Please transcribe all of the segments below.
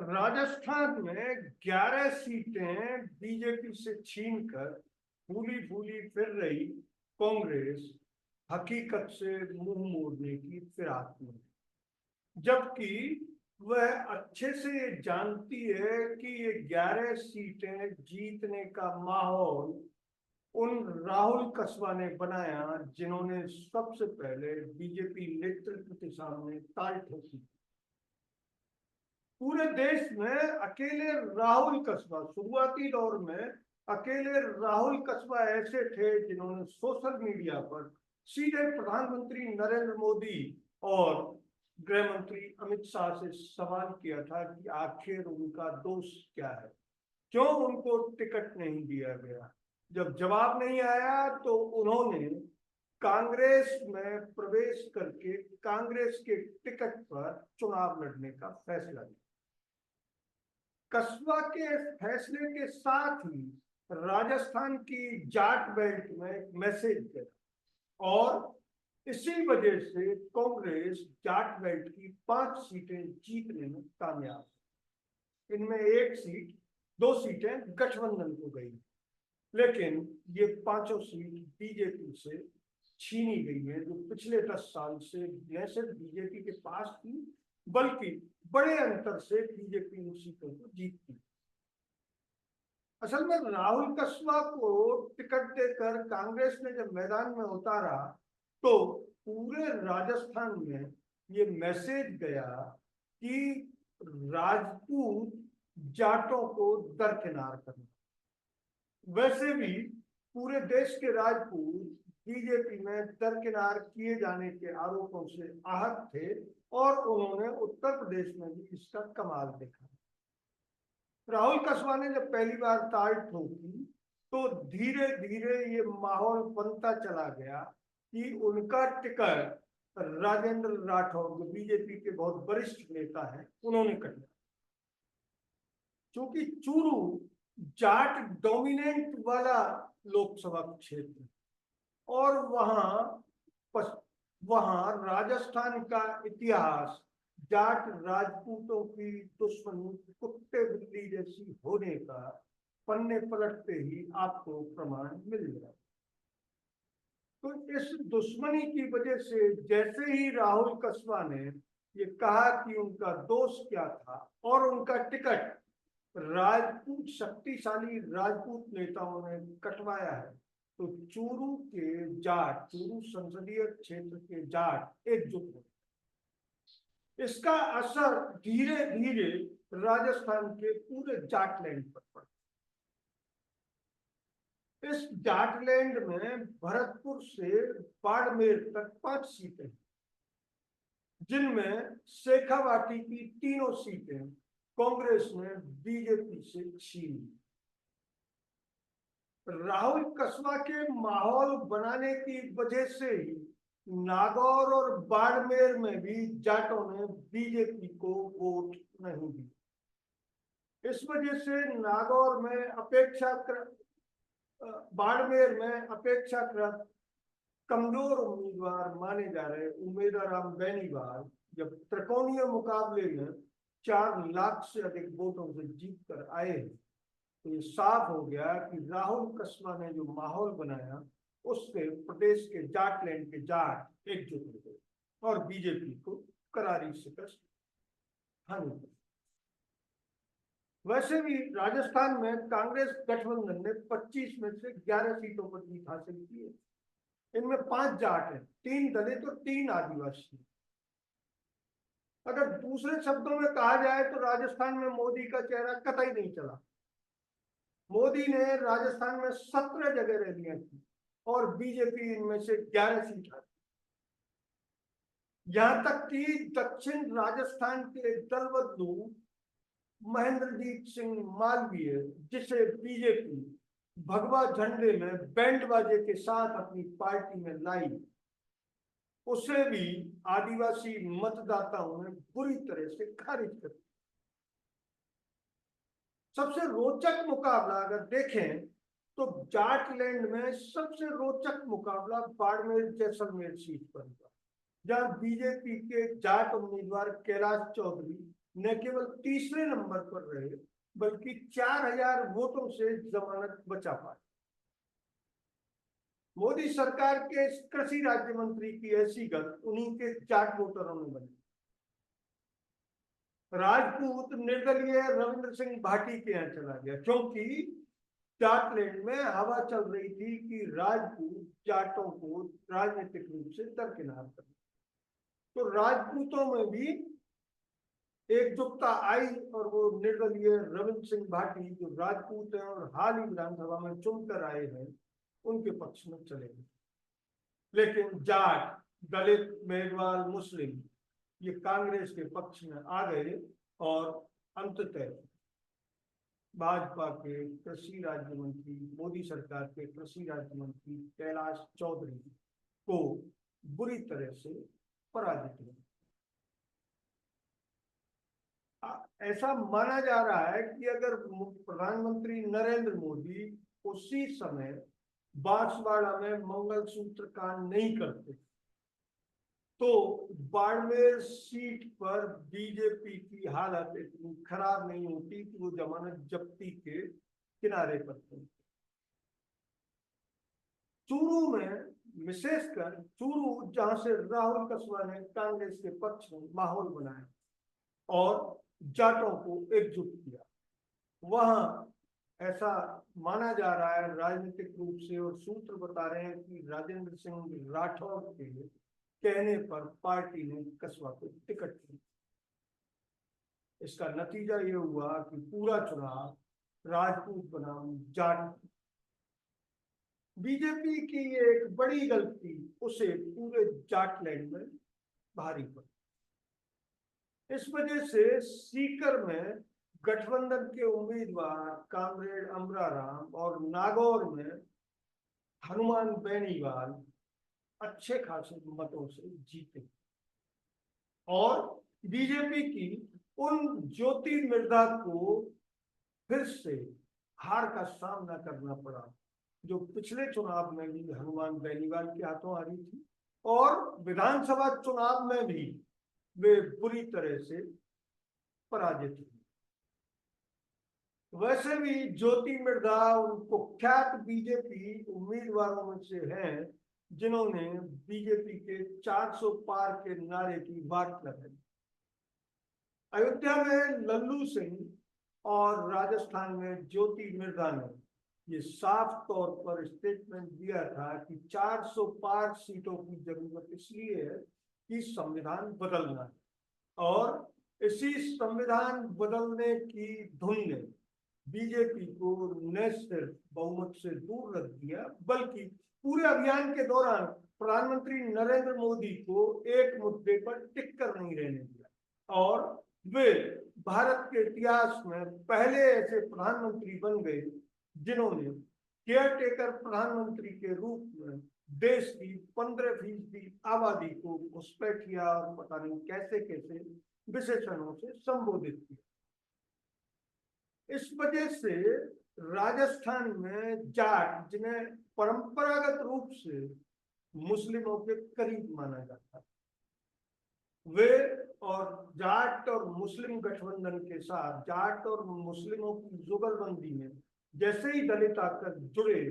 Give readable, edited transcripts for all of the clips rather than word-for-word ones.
राजस्थान में 11 सीटें बीजेपी से छीनकर फूली फूली फिर रही कांग्रेस हकीकत से मुंह मोड़ने की फिराक में, जबकि वह अच्छे से ये जानती है कि ये 11 सीटें जीतने का माहौल उन राहुल कसवा ने बनाया जिन्होंने सबसे पहले बीजेपी नेतृत्व के सामने ताल ठोकी। पूरे देश में अकेले राहुल कसबा शुरुआती दौर में अकेले राहुल कसबा ऐसे थे जिन्होंने सोशल मीडिया पर सीधे प्रधानमंत्री नरेंद्र मोदी और गृह मंत्री अमित शाह से सवाल किया था कि आखिर उनका दोष क्या है, क्यों उनको टिकट नहीं दिया गया। जब जवाब नहीं आया तो उन्होंने कांग्रेस में प्रवेश करके कांग्रेस के टिकट पर चुनाव लड़ने का फैसला लिया। कस्बा के फैसले के साथ ही राजस्थान की जाट बेल्ट में एक मैसेज गया और इसी वजह से कांग्रेस जाट बेल्ट की 5 सीटें जीतने में कामयाब। इनमें एक सीट 2 सीटें गठबंधन को गई, लेकिन ये 5 सीट बीजेपी से छीनी गई है, जो पिछले 10 साल से न सिर्फ बीजेपी के पास थी बल्कि बड़े अंतर से बीजेपी उन सीटों को जीतती। असल में राहुल कसवा को टिकट देकर कांग्रेस ने जब मैदान में उतारा तो पूरे राजस्थान में ये मैसेज गया कि राजपूत जाटों को दरकिनार करना। वैसे भी पूरे देश के राजपूत बीजेपी में दरकिनार किए जाने के आरोपों से आहत थे और उन्होंने उत्तर प्रदेश में भी इसका कमाल देखा। राहुल कसवा ने जब पहली बार ताल ठोकी तो धीरे धीरे ये माहौल बनता चला गया कि उनका टिकट राजेंद्र राठौर जो बीजेपी के बहुत वरिष्ठ नेता हैं उन्होंने कटा। क्योंकि चूरू जाट डोमिनेंट वाला लोकसभा क्षेत्र और वहां राजस्थान का इतिहास जाट राजपूतों की दुश्मनी कुत्ते बिल्ली जैसी होने का पन्ने पलटते ही आपको प्रमाण मिल गया। तो इस दुश्मनी की वजह से जैसे ही राहुल कसवा ने ये कहा कि उनका दोष क्या था और उनका टिकट राजपूत शक्तिशाली राजपूत नेताओं ने कटवाया है, तो चूरू संसदीय क्षेत्र के जाट एकजुट हो। इसका असर धीरे धीरे राजस्थान के पूरे जाटलैंड पर पड़ा। इस जाटलैंड में भरतपुर से बाड़मेर तक 5 सीटें, जिनमें शेखावाटी की तीनों सीटें कांग्रेस ने बीजेपी से छीनी। राहुल कसवा के माहौल बनाने की वजह से ही नागौर और बाड़मेर में भी जाटों ने बीजेपी को वोट नहीं दिया। इस वजह से नागौर में बाड़मेर में अपेक्षाकृत कमजोर उम्मीदवार माने जा रहे उमेदराम बेनीवाल जब त्रिकोणीय मुकाबले में 4 लाख से अधिक वोटों से जीत कर आए तो ये साफ हो गया कि राहुल कसवा ने जो माहौल बनाया उससे प्रदेश के जाटलैंड के जाट एकजुट हो गए और बीजेपी को करारी शिकस्त हानि पड़ी। वैसे भी राजस्थान में कांग्रेस गठबंधन ने 25 में से 11 सीटों पर जीत हासिल की है। इनमें 5 जाट हैं, 3 दलित और 3 आदिवासी। अगर दूसरे शब्दों में कहा जाए तो राजस्थान में मोदी का चेहरा कतई नहीं चला। मोदी ने राजस्थान में 17 जगह रैलियां की और बीजेपी इनमें से 11 सीट हारी। यहां तक कि दक्षिण राजस्थान के दलबदलू महेंद्रजीत सिंह मालवीय, जिसे बीजेपी भगवा झंडे में बैंड बाजे के साथ अपनी पार्टी में लाई, उसे भी आदिवासी मतदाताओं ने बुरी तरह से खारिज कर दिया। सबसे रोचक मुकाबला अगर देखें तो जाटलैंड में सबसे रोचक मुकाबला बाड़मेर जैसलमेर सीट पर हुआ, जहां बीजेपी के जाट उम्मीदवार कैलाश चौधरी न केवल तीसरे नंबर पर रहे बल्कि 4000 वोटों से जमानत बचा पाए। मोदी सरकार के कृषि राज्य मंत्री की ऐसी गत उन्हीं के जाट वोटरों ने बनी। राजपूत निर्दलीय रविंद्र सिंह भाटी के यहाँ चला गया क्योंकि जाटलैंड में हवा चल रही थी कि राजपूत जाटों को राजनीतिक रूप से दरकिनार कर। तो राजपूतों में भी एकजुटता आई और वो निर्दलीय रविंद्र सिंह भाटी जो राजपूत हैं और हाल ही विधानसभा में चुनकर आए हैं उनके पक्ष में चले गए। लेकिन जाट, दलित, मेघवाल, मुस्लिम ये कांग्रेस के पक्ष में आ गए और अंततः भाजपा के कृषि राज्य मंत्री, मोदी सरकार के कृषि राज्य मंत्री कैलाश चौधरी को बुरी तरह से पराजित किया। ऐसा माना जा रहा है कि अगर प्रधानमंत्री नरेंद्र मोदी उसी समय बांसवाड़ा में मंगलसूत्र कांड नहीं करते तो बाड़मेर सीट पर बीजेपी की हालत इतनी खराब नहीं होती कि वो जमानत जब्ती के किनारे पर थे। चूरू में, विशेषकर चूरू जहां से राहुल कसवा ने कांग्रेस के पक्ष में माहौल बनाया और जाटों को एकजुट किया, वहां ऐसा माना जा रहा है राजनीतिक रूप से और सूत्र बता रहे हैं कि राजेंद्र सिंह राठौर के कहने पर पार्टी ने कसवा को टिकट दी। इसका नतीजा ये हुआ कि पूरा चुनाव राजपूत बनाम जाट। बीजेपी की एक बड़ी गलती उसे पूरे जाटलैंड में भारी पड़ी। इस वजह से सीकर में गठबंधन के उम्मीदवार कामरेड अमराराम और नागौर में हनुमान बेनीवाल अच्छे खासे मतों से जीते और बीजेपी की उन ज्योति मिर्धा को फिर से हार का सामना करना पड़ा जो पिछले चुनाव में भी हनुमान बेनीवाल के हाथों हारी थी और विधानसभा चुनाव में भी वे बुरी तरह से पराजित हुई। वैसे भी ज्योति मिर्धा उन कुख्यात बीजेपी उम्मीदवारों में से हैं जिन्होंने बीजेपी के 400 पार के नारे की बात लगाई। अयोध्या में लल्लू सिंह और राजस्थान में ज्योति मिर्धा ने ये साफ तौर पर स्टेटमेंट दिया था कि 400 पार सीटों की जरूरत इसलिए है कि संविधान बदलना है और इसी संविधान बदलने की धुन ने बीजेपी को न सिर्फ बहुमत से दूर रख दिया बल्कि पूरे अभियान के दौरान प्रधानमंत्री नरेंद्र मोदी को एक मुद्दे पर टिक कर नहीं रहने दिया और वे भारत के इतिहास में पहले ऐसे प्रधानमंत्री बन गए जिन्होंने केयर टेकर प्रधानमंत्री के रूप में देश की 15% आबादी को घुसपैठिया और पता नहीं कैसे कैसे विशेषणों से संबोधित किया। इस वजह से राजस्थान में जाट, जिन्हें परंपरागत रूप से मुस्लिमों के करीब माना जाता है, वे और जाट और मुस्लिम गठबंधन के साथ जाट और मुस्लिमों की जुगलबंदी में जैसे ही दलित आकर जुड़े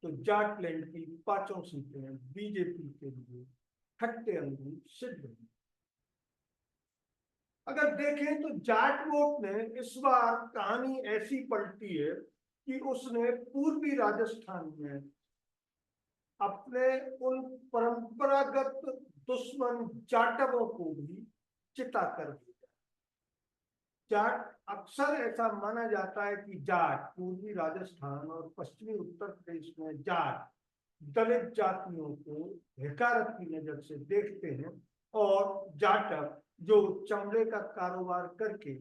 तो जाटलैंड की 5 सीटें बीजेपी के लिए खट्टे अंगूर सिद्ध हुई। अगर देखें तो जाट वोट ने इस बार कहानी ऐसी पलटी है कि उसने पूर्वी राजस्थान में अपने उन परंपरागत दुश्मन जाटवों को भी चिता कर दिया। जाट, अक्सर ऐसा माना जाता है कि जाट पूर्वी राजस्थान और पश्चिमी उत्तर प्रदेश में जाट दलित जातियों को हकारत की नजर से देखते हैं और जाटव जो चमड़े का कारोबार करके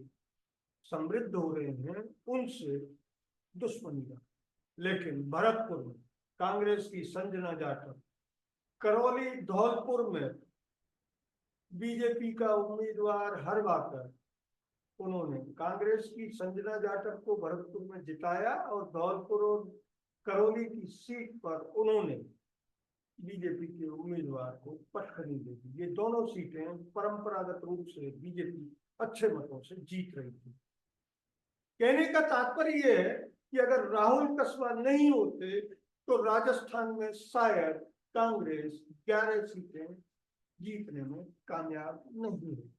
समृद्ध हो रहे हैं उनसे दुश्मनी का। लेकिन भरतपुर में कांग्रेस की संजना जाटव, करौली धौलपुर में बीजेपी का उम्मीदवार हरवाकर, उन्होंने कांग्रेस की संजना जाटव को भरतपुर में जिताया और धौलपुर और करौली की सीट पर उन्होंने बीजेपी के उम्मीदवार को पटखनी देगी। ये दोनों सीटें परंपरागत रूप से बीजेपी अच्छे मतों से जीत रही थी। कहने का तात्पर्य यह है कि अगर राहुल कसवा नहीं होते तो राजस्थान में शायद कांग्रेस 11 सीटें जीतने में कामयाब नहीं हुई।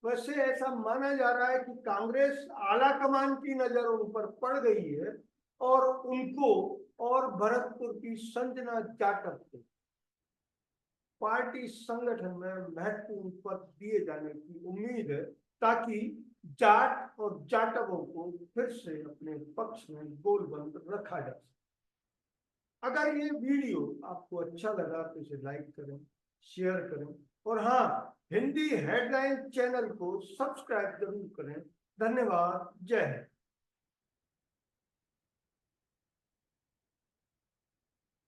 वैसे ऐसा माना जा रहा है कि कांग्रेस आला कमान की नजर उन पर पड़ गई है और उनको और भरतपुर की संजना जाटव को पार्टी संगठन में महत्वपूर्ण पद दिए जाने की उम्मीद है, ताकि जाट और जाटवों को फिर से अपने पक्ष में गोलबंद रखा जा सके। अगर ये वीडियो आपको अच्छा लगा तो इसे लाइक करें, शेयर करें और हाँ, हिंदी हेडलाइन चैनल को सब्सक्राइब जरूर करें। धन्यवाद। जय हिंद।